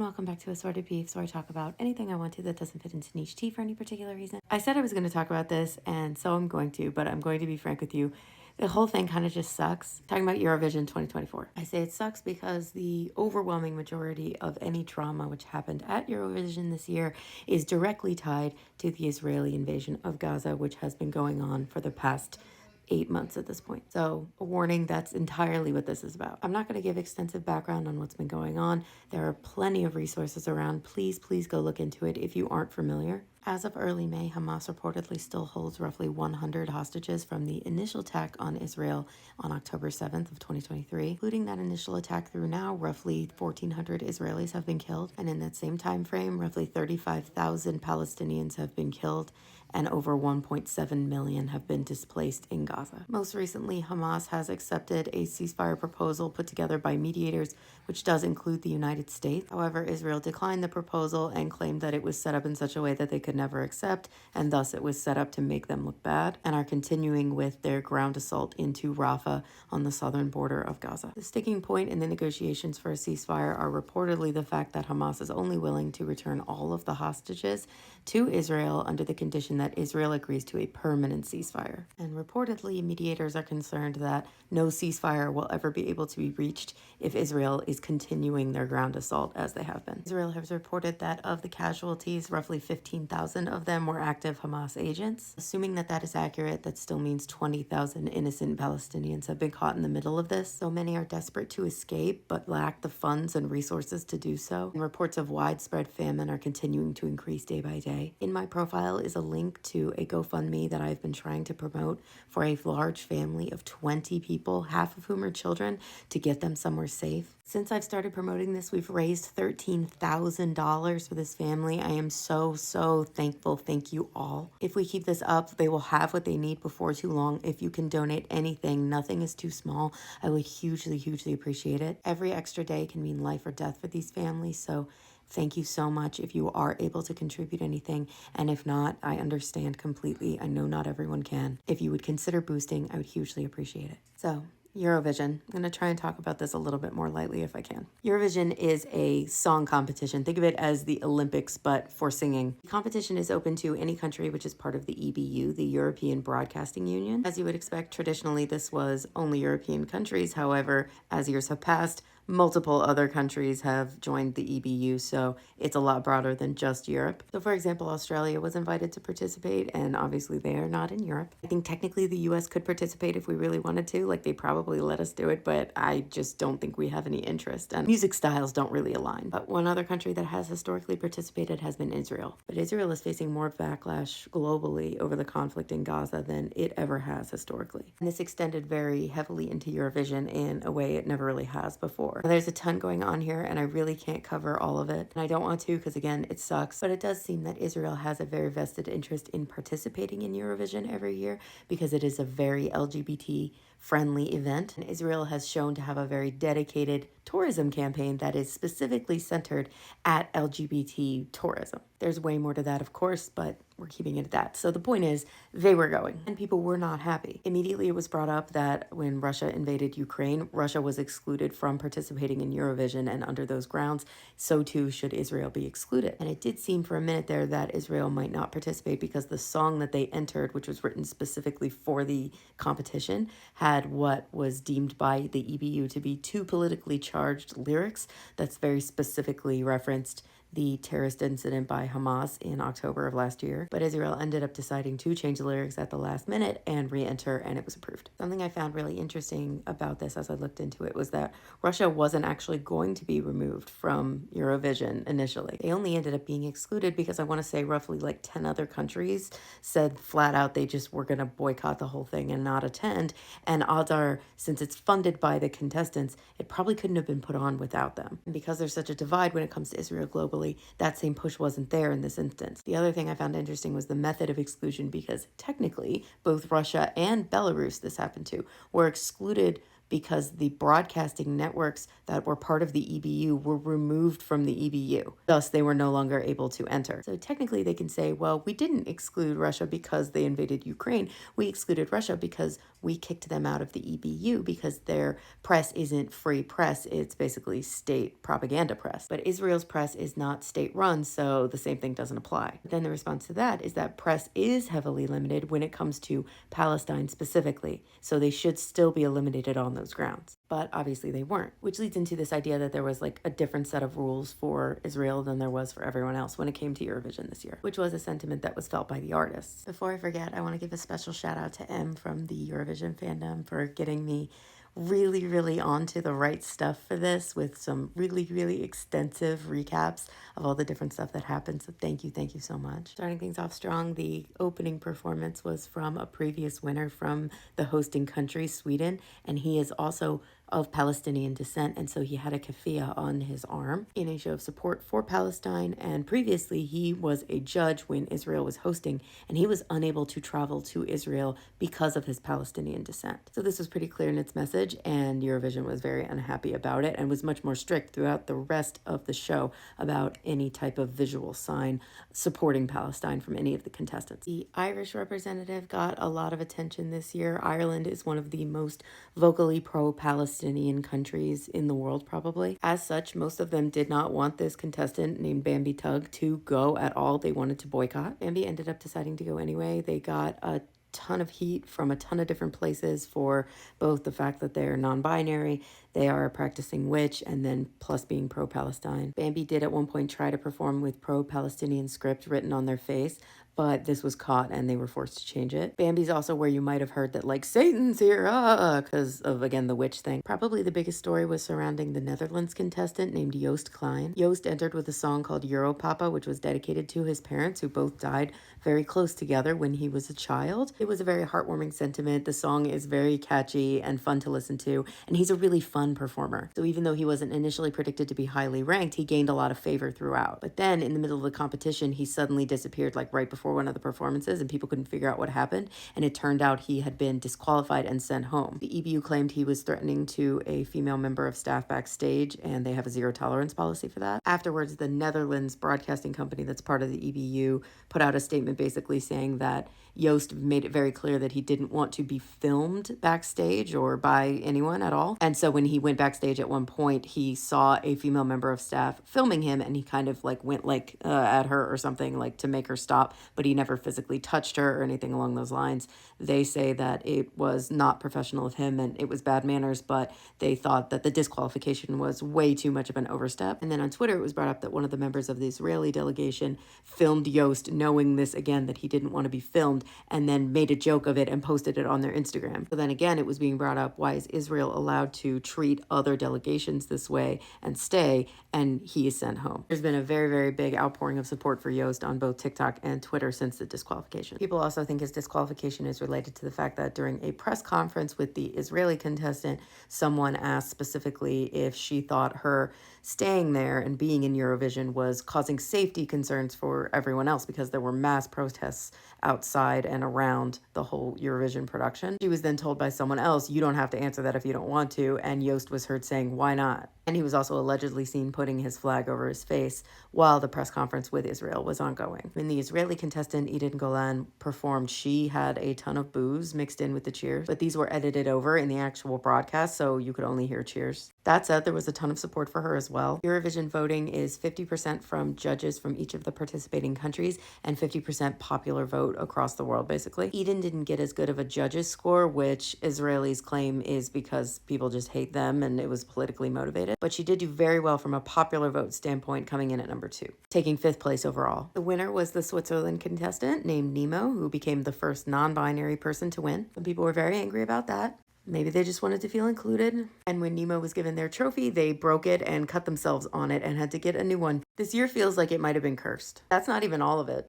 welcome back to Assorted Beef, where I talk about anything I want to that doesn't fit into niche tea for any particular reason. I said I was going to talk about this, and so I'm going to, but I'm going to be frank with you. The whole thing kind of just sucks. Talking about Eurovision 2024. I say it sucks because the overwhelming majority of any trauma which happened at Eurovision this year is directly tied to the Israeli invasion of Gaza, which has been going on for the past 8 months at this point. So a warning, that's entirely what this is about. I'm not going to give extensive background on what's been going on. There are plenty of resources around. Please go look into it if you aren't familiar. As of early May, Hamas reportedly still holds roughly 100 hostages from the initial attack on Israel on October 7th of 2023. Including that initial attack through now, roughly 1,400 Israelis have been killed. And in that same time frame, roughly 35,000 Palestinians have been killed and over 1.7 million have been displaced in Gaza. Most recently, Hamas has accepted a ceasefire proposal put together by mediators, which does include the United States. However, Israel declined the proposal and claimed that it was set up in such a way that they could never accept, and thus it was set up to make them look bad, and are continuing with their ground assault into Rafah on the southern border of Gaza. The sticking point in the negotiations for a ceasefire are reportedly the fact that Hamas is only willing to return all of the hostages to Israel under the condition that Israel agrees to a permanent ceasefire. And reportedly, mediators are concerned that no ceasefire will ever be able to be reached if Israel is continuing their ground assault as they have been. Israel has reported that of the casualties, roughly 15,000 of them were active Hamas agents. Assuming that that is accurate, that still means 20,000 innocent Palestinians have been caught in the middle of this. So many are desperate to escape but lack the funds and resources to do so. And reports of widespread famine are continuing to increase day by day. In my profile is a link to a GoFundMe that I've been trying to promote for a large family of 20 people, half of whom are children, to get them somewhere safe. Since I've started promoting this, we've raised $13,000 for this family. I am so thankful. Thank you all. If we keep this up, they will have what they need before too long. If you can donate anything, nothing is too small. I would hugely appreciate it. Every extra day can mean life or death for these families, so thank you so much if you are able to contribute anything, and if not, I understand completely. I know not everyone can. If you would consider boosting, I would hugely appreciate it. So, Eurovision. I'm going to try and talk about this a little bit more lightly if I can. Eurovision is a song competition. Think of it as the Olympics, but for singing. The competition is open to any country which is part of the EBU, the European Broadcasting Union. As you would expect, traditionally this was only European countries. However, as years have passed, multiple other countries have joined the EBU, so it's a lot broader than just Europe. So for example, Australia was invited to participate, and obviously they are not in Europe. I think technically the US could participate if we really wanted to, like they probably let us do it, but I just don't think we have any interest, and music styles don't really align. But one other country that has historically participated has been Israel. But Israel is facing more backlash globally over the conflict in Gaza than it ever has historically. And this extended very heavily into Eurovision in a way it never really has before. There's a ton going on here, and I really can't cover all of it. And I don't want to because, again, it sucks. But it does seem that Israel has a very vested interest in participating in Eurovision every year because it is a very LGBT-friendly event. And Israel has shown to have a very dedicated tourism campaign that is specifically centered at LGBT tourism. There's way more to that, of course, but we're keeping it at that. So the point is, they were going, and people were not happy. Immediately, it was brought up that when Russia invaded Ukraine, Russia was excluded from participating in Eurovision, and under those grounds, so too should Israel be excluded. And it did seem for a minute there that Israel might not participate because the song that they entered, which was written specifically for the competition, had what was deemed by the EBU to be too politically charged lyrics that's very specifically referenced the terrorist incident by Hamas in October of last year. But Israel ended up deciding to change the lyrics at the last minute and re-enter, and it was approved. Something I found really interesting about this as I looked into it was that Russia wasn't actually going to be removed from Eurovision initially. They only ended up being excluded because I want to say roughly like 10 other countries said flat out they just were going to boycott the whole thing and not attend. And odds are, since it's funded by the contestants, it probably couldn't have been put on without them. And because there's such a divide when it comes to Israel globally, that same push wasn't there in this instance. The other thing I found interesting was the method of exclusion, because technically both Russia and Belarus, this happened to, were excluded because the broadcasting networks that were part of the EBU were removed from the EBU. Thus, they were no longer able to enter. So technically they can say, well, we didn't exclude Russia because they invaded Ukraine. We excluded Russia because we kicked them out of the EBU because their press isn't free press. It's basically state propaganda press. But Israel's press is not state run, so the same thing doesn't apply. Then the response to that is that press is heavily limited when it comes to Palestine specifically, so they should still be eliminated on those grounds. But obviously they weren't, which leads into this idea that there was like a different set of rules for Israel than there was for everyone else when it came to Eurovision this year, which was a sentiment that was felt by the artists. Before I forget, I want to give a special shout out to M from the Eurovision fandom for getting me really onto the right stuff for this with some really extensive recaps of all the different stuff that happened. So thank you so much. Starting things off strong, the opening performance was from a previous winner from the hosting country, Sweden, and he is also of Palestinian descent, and so he had a keffiyeh on his arm in a show of support for Palestine. And previously he was a judge when Israel was hosting, and he was unable to travel to Israel because of his Palestinian descent. So this was pretty clear in its message, and Eurovision was very unhappy about it and was much more strict throughout the rest of the show about any type of visual sign supporting Palestine from any of the contestants. The Irish representative got a lot of attention this year. Ireland is one of the most vocally pro-Palestinian countries in the world, probably. As such, most of them did not want this contestant named Bambi Tugg to go at all. They wanted to boycott. Bambi ended up deciding to go anyway. They got a ton of heat from a ton of different places for both the fact that they're non-binary, they are a practicing witch, and then plus being pro-Palestine. Bambi did at one point try to perform with pro-Palestinian script written on their face, but this was caught and they were forced to change it. Bambi's also where you might have heard that like Satan's here, because of, again, the witch thing. Probably the biggest story was surrounding the Netherlands contestant named Joost Klein. Joost entered with a song called Europapa, which was dedicated to his parents who both died very close together when he was a child. It was a very heartwarming sentiment. The song is very catchy and fun to listen to, and he's a really fun performer. So even though he wasn't initially predicted to be highly ranked, he gained a lot of favor throughout. But then in the middle of the competition, he suddenly disappeared like right before one of the performances, and people couldn't figure out what happened, and it turned out he had been disqualified and sent home. The EBU claimed he was threatening to a female member of staff backstage, and they have a zero tolerance policy for that. Afterwards, the Netherlands broadcasting company that's part of the EBU put out a statement basically saying that Joost made it very clear that he didn't want to be filmed backstage or by anyone at all. And so when he went backstage at one point, he saw a female member of staff filming him, and he kind of like went like at her or something like to make her stop, but he never physically touched her or anything along those lines. They say that it was not professional of him and it was bad manners, but they thought that the disqualification was way too much of an overstep. And then on Twitter, it was brought up that one of the members of the Israeli delegation filmed Joost, knowing this again, that he didn't want to be filmed, and then made a joke of it and posted it on their Instagram. So then again, it was being brought up, why is Israel allowed to treat other delegations this way and stay, and he is sent home? There's been a very big outpouring of support for Joost on both TikTok and Twitter since the disqualification. People also think his disqualification is related to the fact that during a press conference with the Israeli contestant, someone asked specifically if she thought her staying there and being in Eurovision was causing safety concerns for everyone else because there were mass protests outside and around the whole Eurovision production. She was then told by someone else, you don't have to answer that if you don't want to, and Joost was heard saying, why not? And he was also allegedly seen putting his flag over his face while the press conference with Israel was ongoing. When the Israeli contestant Eden Golan performed, she had a ton of boos mixed in with the cheers, but these were edited over in the actual broadcast, so you could only hear cheers. That said, there was a ton of support for her as well. Eurovision voting is 50% from judges from each of the participating countries and 50% popular vote across the world, basically. Eden didn't get as good of a judge's score, which Israelis claim is because people just hate them and it was politically motivated. But she did do very well from a popular vote standpoint, coming in at number 2, taking 5th place overall. The winner was the Switzerland contestant named Nemo, who became the first non-binary person to win. Some people were very angry about that. Maybe they just wanted to feel included. And when Nemo was given their trophy, they broke it and cut themselves on it and had to get a new one. This year feels like it might have been cursed. That's not even all of it.